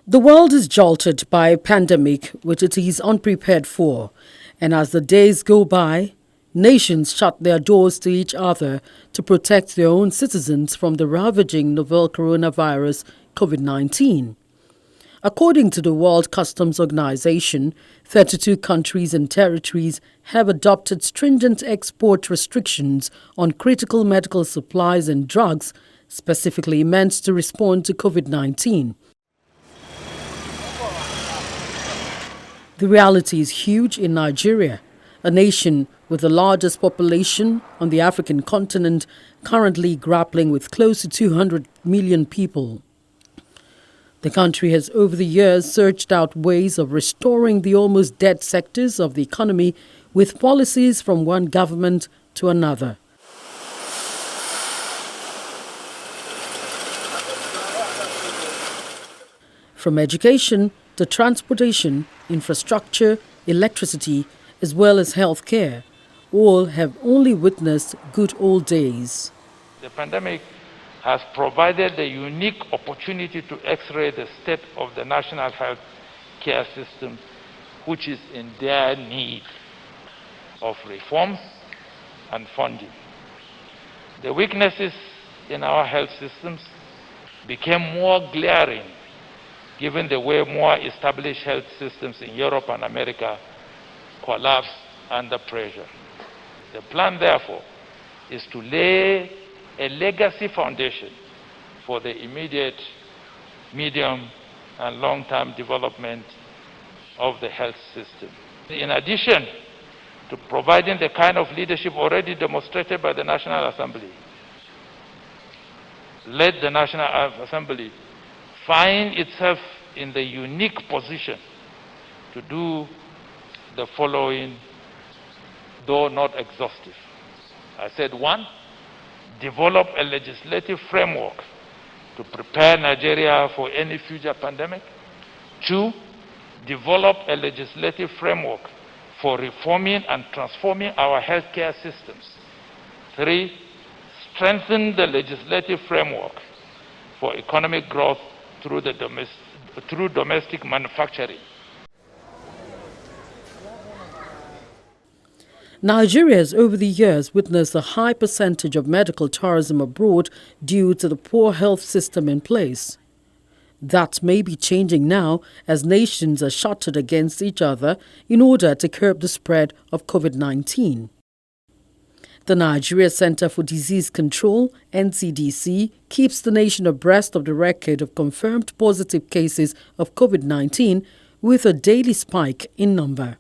The world is jolted by a pandemic which it is unprepared for, and as the days go by, nations shut their doors to each other to protect their own citizens from the ravaging novel coronavirus COVID-19. According to the World Customs Organization, 32 countries and territories have adopted stringent export restrictions on critical medical supplies and drugs specifically meant to respond to COVID-19. The reality is huge in Nigeria, a nation with the largest population on the African continent, currently grappling with close to 200 million people. The country has over the years searched out ways of restoring the almost dead sectors of the economy with policies from one government to another. From education to transportation, infrastructure, electricity, as well as healthcare, all have only witnessed good old days. The pandemic has provided a unique opportunity to x-ray the state of the national health care system, which is in dire need of reforms and funding. The weaknesses in our health systems became more glaring given the way more established health systems in Europe and America collapsed under pressure. The plan, therefore, is to lay a legacy foundation for the immediate, medium, and long-term development of the health system. In addition to providing the kind of leadership already demonstrated by the National Assembly, let the National Assembly find itself in the unique position to do the following, though not exhaustive. I said, 1, develop a legislative framework to prepare Nigeria for any future pandemic. 2, develop a legislative framework for reforming and transforming our healthcare systems. 3, strengthen the legislative framework for economic growth through domestic manufacturing. Nigeria has over the years witnessed a high percentage of medical tourism abroad due to the poor health system in place. That may be changing now as nations are shuttered against each other in order to curb the spread of COVID-19. The Nigeria Center for Disease Control, NCDC, keeps the nation abreast of the record of confirmed positive cases of COVID-19 with a daily spike in number.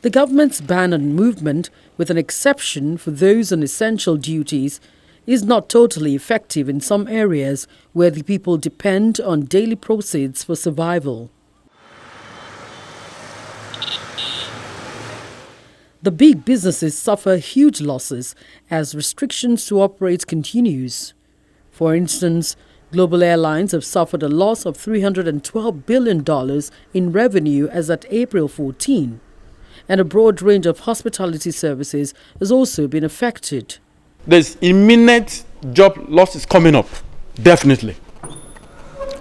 The government's ban on movement, with an exception for those on essential duties, is not totally effective in some areas where the people depend on daily proceeds for survival. The big businesses suffer huge losses as restrictions to operate continues. For instance, global airlines have suffered a loss of $312 billion in revenue as at April 14, and a broad range of hospitality services has also been affected. There's imminent job losses coming up, definitely.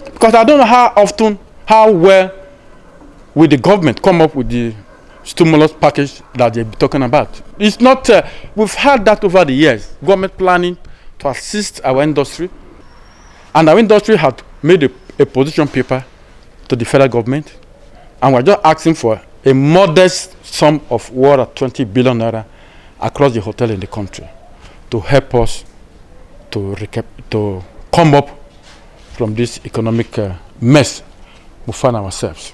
Because I don't know how well will the government come up with the stimulus package that they're talking about. It's not, we've had that over the years, government planning to assist our industry, and our industry had made a position paper to the federal government, and we're just asking for a modest sum of water, 20 billion naira across the hotel in the country to help us to come up from this economic mess we find ourselves.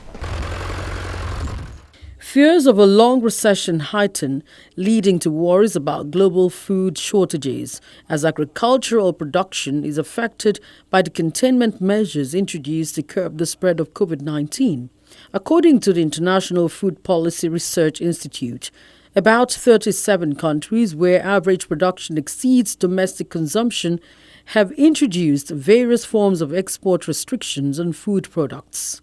Fears of a long recession heighten, leading to worries about global food shortages as agricultural production is affected by the containment measures introduced to curb the spread of COVID-19. According to the International Food Policy Research Institute, about 37 countries where average production exceeds domestic consumption have introduced various forms of export restrictions on food products.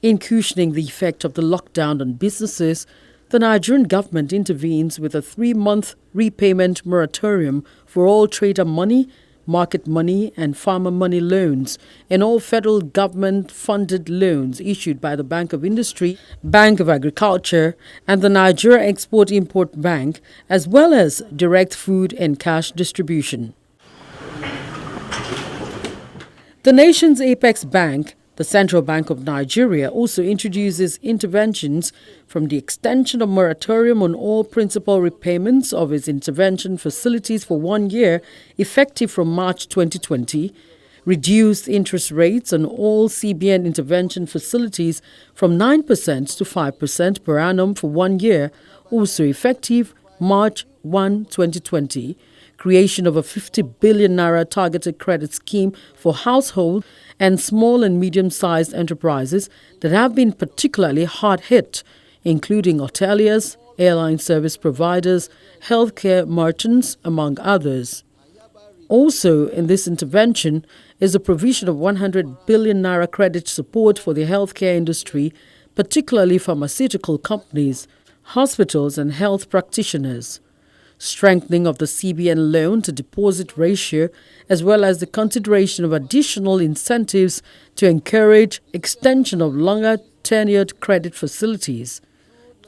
In cushioning the effect of the lockdown on businesses, the Nigerian government intervenes with a 3-month repayment moratorium for all trader money, market money and farmer money loans and all federal government-funded loans issued by the Bank of Industry, Bank of Agriculture and the Nigeria Export-Import Bank, as well as direct food and cash distribution. The nation's apex bank, the Central Bank of Nigeria, also introduces interventions from the extension of moratorium on all principal repayments of its intervention facilities for 1 year, effective from March 2020, reduced interest rates on all CBN intervention facilities from 9% to 5% per annum for 1 year, also effective March 1, 2020, creation of a 50 billion naira targeted credit scheme for households and small and medium-sized enterprises that have been particularly hard hit, including hoteliers, airline service providers, healthcare merchants, among others. Also in this intervention is the provision of 100 billion naira credit support for the healthcare industry, particularly pharmaceutical companies, hospitals and health practitioners. Strengthening of the CBN loan-to-deposit ratio, as well as the consideration of additional incentives to encourage extension of longer-tenured credit facilities,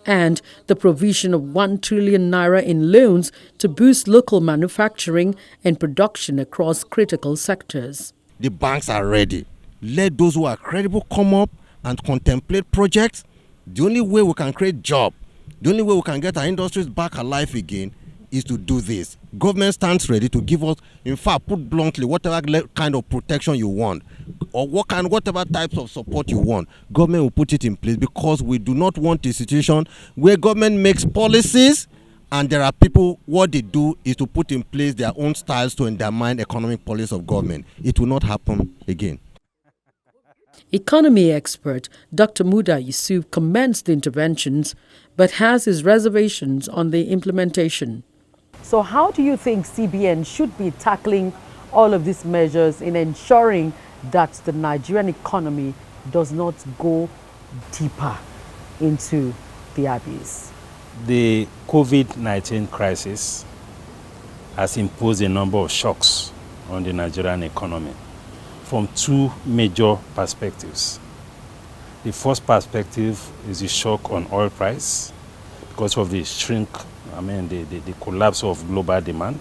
and the provision of 1 trillion naira in loans to boost local manufacturing and production across critical sectors. The banks are ready. Let those who are credible come up and contemplate projects. The only way we can create jobs, the only way we can get our industries back alive again is to do this. Government stands ready to give us, in fact, put bluntly, whatever kind of protection you want or whatever types of support you want. Government will put it in place because we do not want a situation where government makes policies and there are people, what they do is to put in place their own styles to undermine economic policy of government. It will not happen again. Economy expert Dr. Muda Yusuf commends the interventions but has his reservations on the implementation. So how do you think CBN should be tackling all of these measures in ensuring that the Nigerian economy does not go deeper into the abyss? The COVID-19 crisis has imposed a number of shocks on the Nigerian economy from two major perspectives. The first perspective is the shock on oil price because of the the collapse of global demand.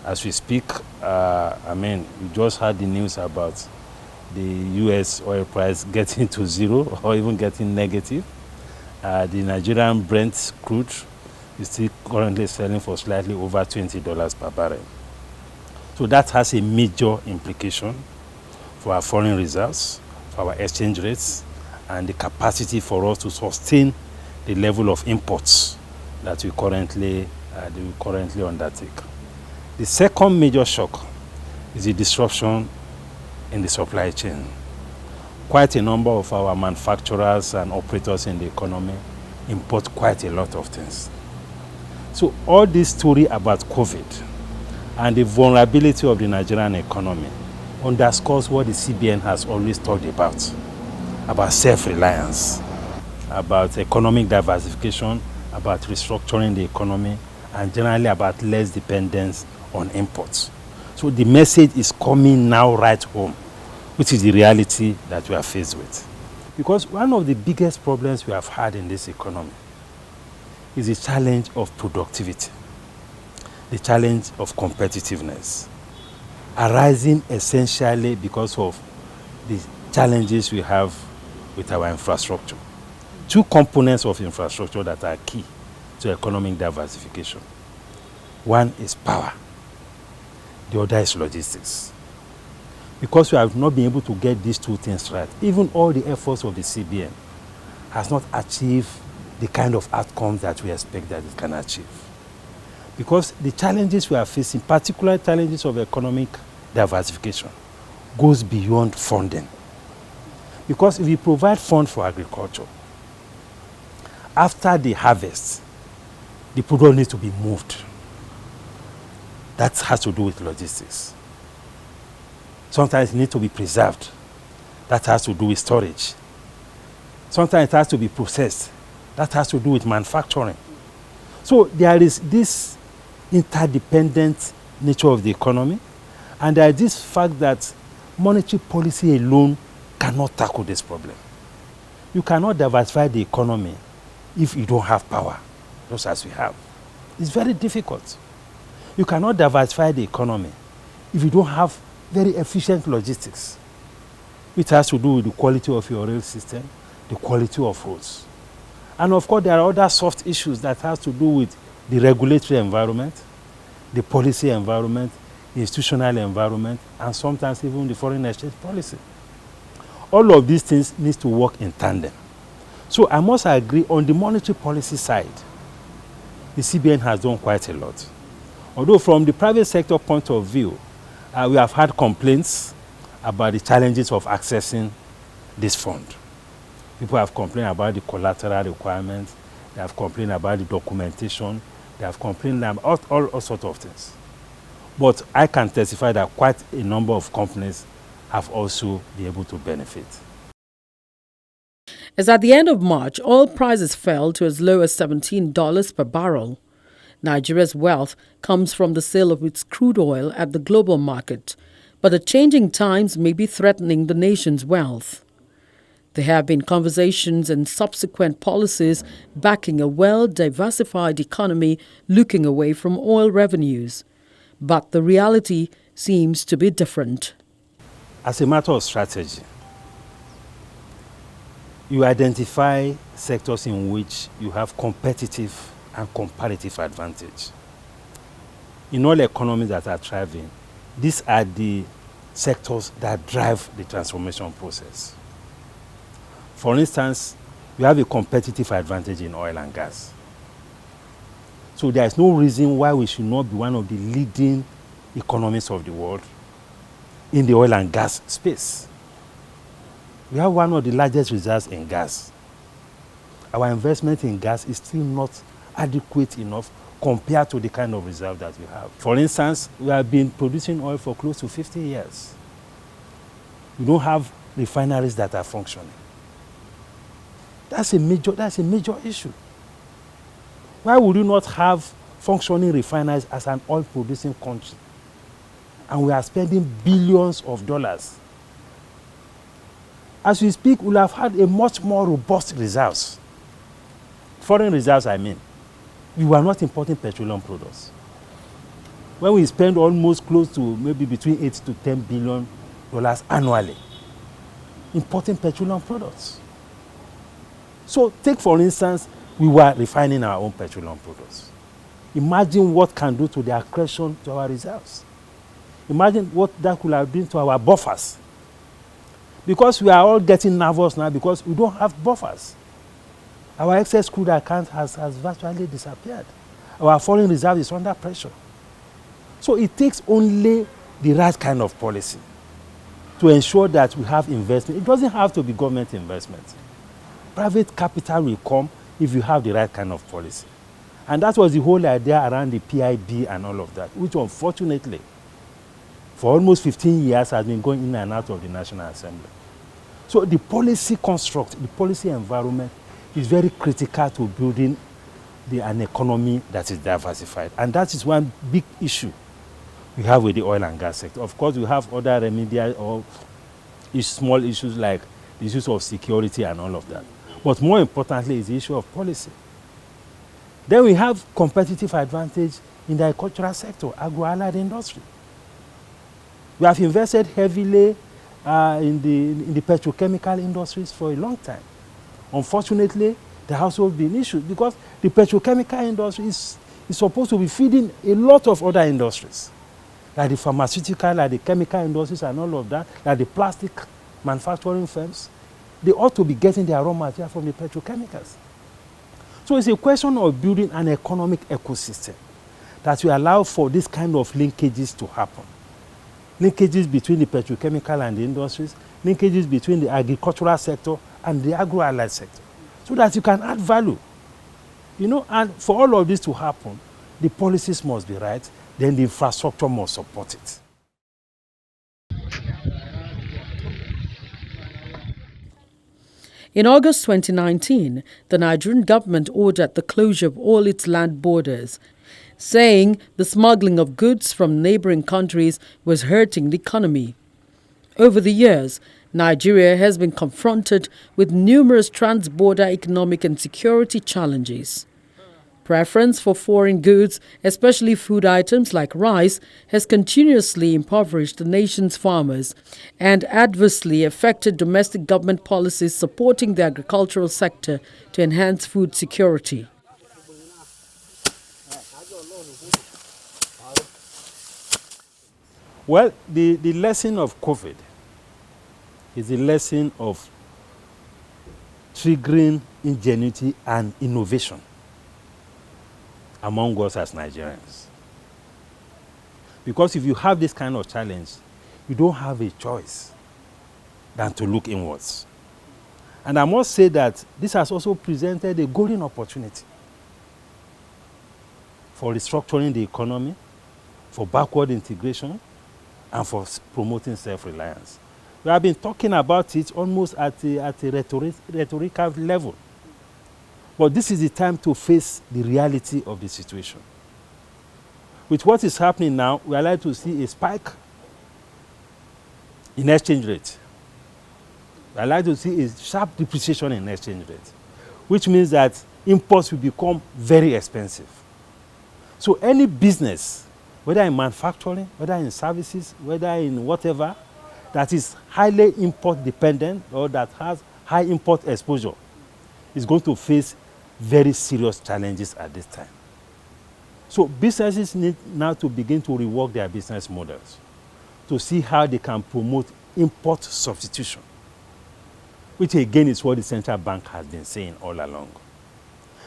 As we speak, we just heard the news about the US oil price getting to zero or even getting negative. The Nigerian Brent crude is still currently selling for slightly over $20 per barrel. So that has a major implication for our foreign reserves, for our exchange rates, and the capacity for us to sustain the level of imports that we currently undertake. The second major shock is the disruption in the supply chain. Quite a number of our manufacturers and operators in the economy import quite a lot of things. So all this story about COVID and the vulnerability of the Nigerian economy underscores what the CBN has always talked about self-reliance, about economic diversification, about restructuring the economy, and generally about less dependence on imports. So the message is coming now right home, which is the reality that we are faced with. Because one of the biggest problems we have had in this economy is the challenge of productivity, the challenge of competitiveness, arising essentially because of the challenges we have with our infrastructure. Two components of infrastructure that are key to economic diversification. One is power. The other is logistics. Because we have not been able to get these two things right, even all the efforts of the CBN has not achieved the kind of outcomes that we expect that it can achieve. Because the challenges we are facing, particular challenges of economic diversification, goes beyond funding. Because if you provide funds for agriculture, after the harvest, the product needs to be moved. That has to do with logistics. Sometimes it needs to be preserved. That has to do with storage. Sometimes it has to be processed. that has to do with manufacturing. So there is this interdependent nature of the economy, and there is this fact that monetary policy alone cannot tackle this problem. You cannot diversify the economy if you don't have power, just as we have. It's very difficult. You cannot diversify the economy if you don't have very efficient logistics, which has to do with the quality of your rail system, the quality of roads. And of course, there are other soft issues that has to do with the regulatory environment, the policy environment, the institutional environment, and sometimes even the foreign exchange policy. All of these things need to work in tandem. So I must agree, on the monetary policy side, the CBN has done quite a lot. Although from the private sector point of view, we have had complaints about the challenges of accessing this fund. People have complained about the collateral requirements, they have complained about the documentation, they have complained about all sorts of things. But I can testify that quite a number of companies have also been able to benefit. As at the end of March, oil prices fell to as low as $17 per barrel. Nigeria's wealth comes from the sale of its crude oil at the global market, but the changing times may be threatening the nation's wealth. There have been conversations and subsequent policies backing a well-diversified economy looking away from oil revenues. But the reality seems to be different. As a matter of strategy, you identify sectors in which you have competitive and comparative advantage. In all economies that are thriving, these are the sectors that drive the transformation process. For instance, you have a competitive advantage in oil and gas. So there is no reason why we should not be one of the leading economies of the world in the oil and gas space. We have one of the largest reserves in gas. Our investment in gas is still not adequate enough compared to the kind of reserve that we have. For instance, we have been producing oil for close to 50 years. We don't have refineries that are functioning. That's a major issue. Why would you not have functioning refineries as an oil-producing country? And we are spending billions of dollars. As we speak, we'll have had a much more robust reserves. Foreign reserves, I mean. We were not importing petroleum products. When we spend almost close to maybe between $8 to $10 billion annually importing petroleum products. So take, for instance, we were refining our own petroleum products. Imagine what can do to the accretion to our reserves. Imagine what that could have been to our buffers. Because we are all getting nervous now because we don't have buffers. Our excess crude account has virtually disappeared. Our foreign reserve is under pressure. So it takes only the right kind of policy to ensure that we have investment. It doesn't have to be government investment. Private capital will come if you have the right kind of policy. And that was the whole idea around the PIB and all of that, which unfortunately, for almost 15 years has been going in and out of the National Assembly. So the policy construct, the policy environment is very critical to building an economy that is diversified. And that is one big issue we have with the oil and gas sector. Of course, we have other remedial or small issues like the issues of security and all of that. But more importantly is the issue of policy. Then we have competitive advantage in the agricultural sector, agro-allied industry. We have invested heavily in the petrochemical industries for a long time. Unfortunately, there has also been issues because the petrochemical industry is supposed to be feeding a lot of other industries, like the pharmaceutical, like the chemical industries and all of that, like the plastic manufacturing firms. They ought to be getting their raw material from the petrochemicals. So it's a question of building an economic ecosystem that will allow for this kind of linkages to happen. Linkages between the petrochemical and the industries, linkages between the agricultural sector and the agro-allied sector, so that you can add value. And for all of this to happen, the policies must be right, then the infrastructure must support it. In August 2019, the Nigerian government ordered the closure of all its land borders, saying the smuggling of goods from neighboring countries was hurting the economy. Over the years, Nigeria has been confronted with numerous trans-border economic and security challenges. Preference for foreign goods, especially food items like rice, has continuously impoverished the nation's farmers and adversely affected domestic government policies supporting the agricultural sector to enhance food security. Well, the lesson of COVID is the lesson of triggering ingenuity and innovation among us as Nigerians. Because if you have this kind of challenge, you don't have a choice than to look inwards. And I must say that this has also presented a golden opportunity for restructuring the economy, for backward integration, and for promoting self-reliance. We have been talking about it almost at a rhetorical level. But this is the time to face the reality of the situation. With what is happening now, we are likely to see a spike in exchange rate. We are likely to see a sharp depreciation in exchange rate, which means that imports will become very expensive. So any business, whether in manufacturing, whether in services, whether in whatever, that is highly import dependent or that has high import exposure is going to face very serious challenges at this time. So businesses need now to begin to rework their business models to see how they can promote import substitution, which again is what the central bank has been saying all along.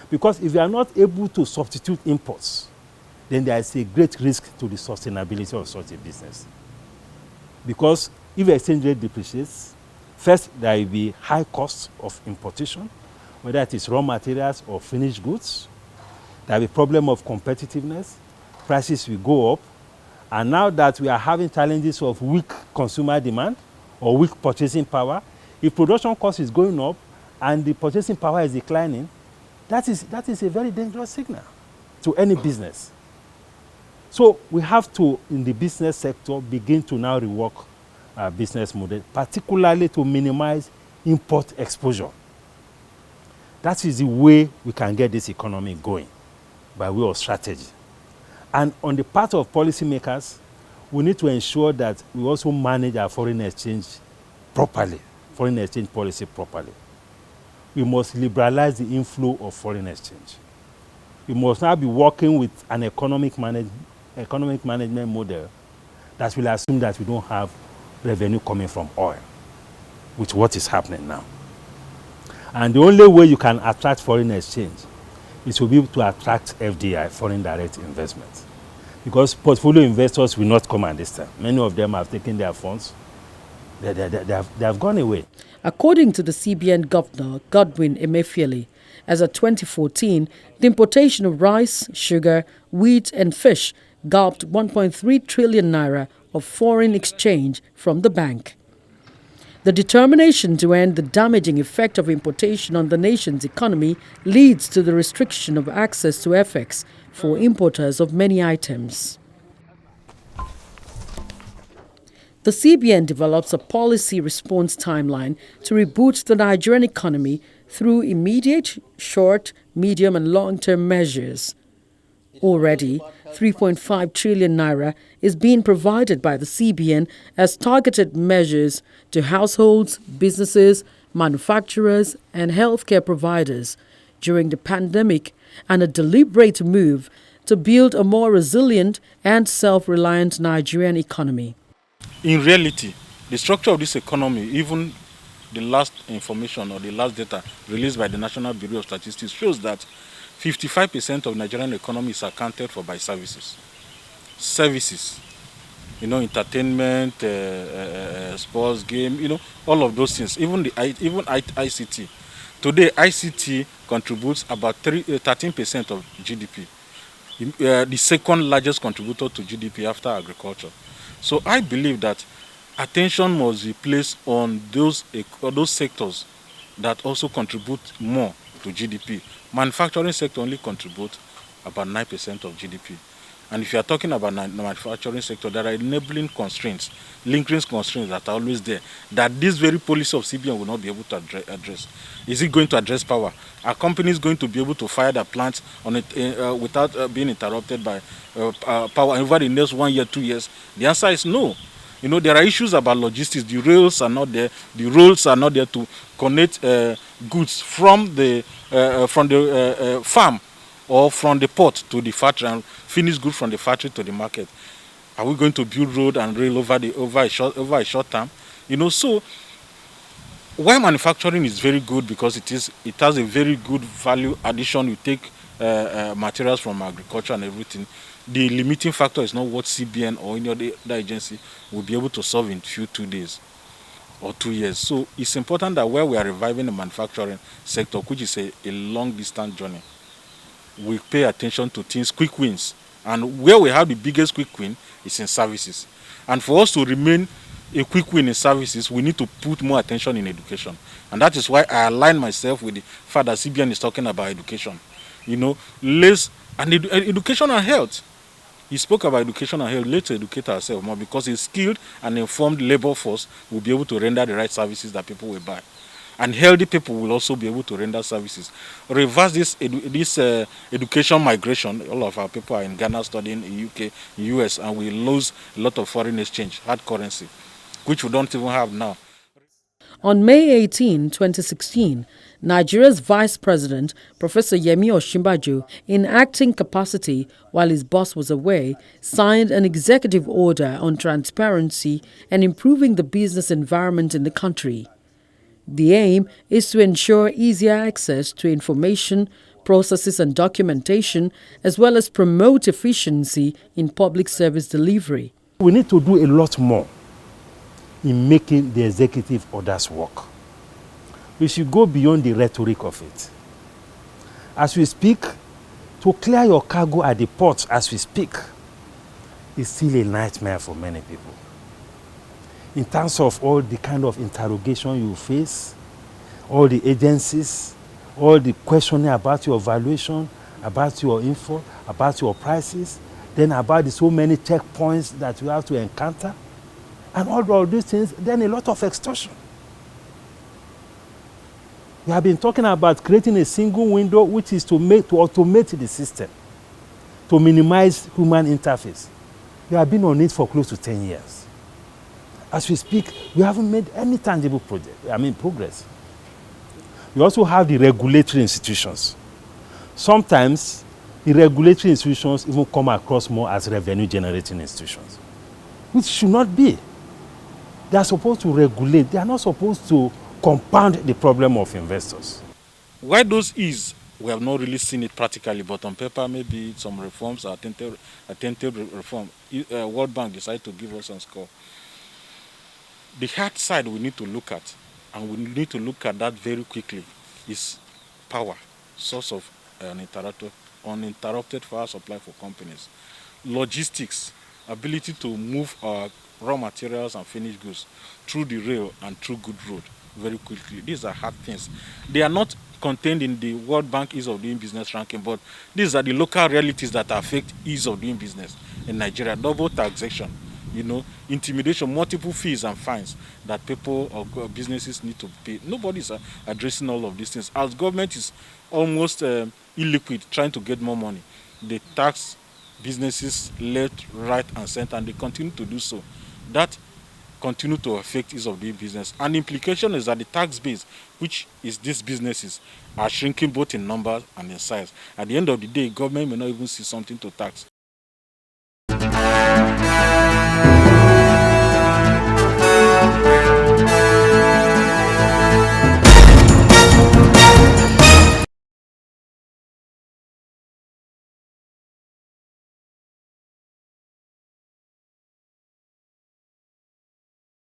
Because if you are not able to substitute imports, then there is a great risk to the sustainability of such a business. Because if exchange rate depreciates, first there will be high costs of importation, whether it is raw materials or finished goods. There will be a problem of competitiveness, prices will go up, and now that we are having challenges of weak consumer demand or weak purchasing power, if production cost is going up and the purchasing power is declining, that is a very dangerous signal to any business. So we have to, in the business sector, begin to now rework our business model, particularly to minimize import exposure. That is the way we can get this economy going, by way of strategy. And on the part of policymakers, we need to ensure that we also manage our foreign exchange properly, foreign exchange policy properly. We must liberalize the inflow of foreign exchange. We must now be working with an economic management model that will assume that we don't have revenue coming from oil, which what is happening now. And the only way you can attract foreign exchange is to be able to attract FDI, foreign direct investment. Because portfolio investors will not come at this time. Many of them have taken their funds. They have gone away. According to the CBN Governor, Godwin Emefiele, as of 2014, the importation of rice, sugar, wheat and fish gulped 1.3 trillion naira of foreign exchange from the bank. The determination to end the damaging effect of importation on the nation's economy leads to the restriction of access to FX for importers of many items. The CBN develops a policy response timeline to reboot the Nigerian economy through immediate, short, medium and long-term measures. Already, 3.5 trillion naira is being provided by the CBN as targeted measures to households, businesses, manufacturers and healthcare providers during the pandemic, and a deliberate move to build a more resilient and self-reliant Nigerian economy. In reality, the structure of this economy, even the last information or the last data released by the National Bureau of Statistics shows that 55% of Nigerian economy is accounted for by services. Services, entertainment, sports, game, all of those things. Even ICT. Today, ICT contributes about 13% of GDP. The second largest contributor to GDP after agriculture. So I believe that attention must be placed on those sectors that also contribute more to GDP. Manufacturing sector only contributes about 9% of GDP. And if you are talking about the manufacturing sector, there are enabling constraints, linking constraints that are always there, that this very policy of CBN will not be able to address. Is it going to address power? Are companies going to be able to fire their plants on it, without being interrupted by power over the next 1 year, 2 years? The answer is no. You know, there are issues about logistics. The rails are not there. The roads are not there to connect goods from the farm or from the port to the factory and finished goods from the factory to the market. Are we going to build road and rail over a short term? You know, so while manufacturing is very good because it has a very good value addition. You take materials from agriculture and everything. The limiting factor is not what CBN or any other agency will be able to solve in 2 days or 2 years. So it's important that where we are reviving the manufacturing sector, which is a long distance journey, we pay attention to things, quick wins. And where we have the biggest quick win is in services. And for us to remain a quick win in services, we need to put more attention in education. And that is why I align myself with the fact that CBN is talking about education. You know, education and health. He spoke about education and health. Let's educate ourselves more, because a skilled and informed labor force will be able to render the right services that people will buy. And healthy people will also be able to render services. Reverse this education migration. All of our people are in Ghana studying, in UK, in US, and we lose a lot of foreign exchange, hard currency, which we don't even have now. On May 18, 2016, Nigeria's Vice President, Professor Yemi Osinbajo, in acting capacity while his boss was away, signed an executive order on transparency and improving the business environment in the country. The aim is to ensure easier access to information, processes and documentation, as well as promote efficiency in public service delivery. We need to do a lot more in making the executive orders work. We should go beyond the rhetoric of it. As we speak, to clear your cargo at the port as we speak is still a nightmare for many people. In terms of all the kind of interrogation you face, all the agencies, all the questioning about your valuation, about your info, about your prices, then about the so many checkpoints that you have to encounter, and all of these things, then a lot of extortion. We have been talking about creating a single window, which is to automate the system, to minimize human interface. We have been on it for close to 10 years. As we speak, we haven't made any tangible progress. We also have the regulatory institutions. Sometimes the regulatory institutions even come across more as revenue-generating institutions, which should not be. They are supposed to regulate. They are not supposed to compound the problem of investors. Why those is, we have not really seen it practically, but on paper, maybe some reforms are attempted reform. World Bank decided to give us some score. The hard side we need to look at, and we need to look at that very quickly, is power, source of uninterrupted power supply for companies. Logistics, ability to move our raw materials and finished goods through the rail and through good road very quickly. These are hard things. They are not contained in the World Bank Ease of Doing Business ranking, but these are the local realities that affect ease of doing business in Nigeria. Double taxation, you know, intimidation, multiple fees and fines that people or businesses need to pay. Nobody's addressing all of these things. As government is almost illiquid, trying to get more money, they tax businesses left, right, and center, and they continue to do so. That continue to affect ease of doing business. And the implication is that the tax base, which is these businesses, are shrinking both in numbers and in size. At the end of the day, government may not even see something to tax.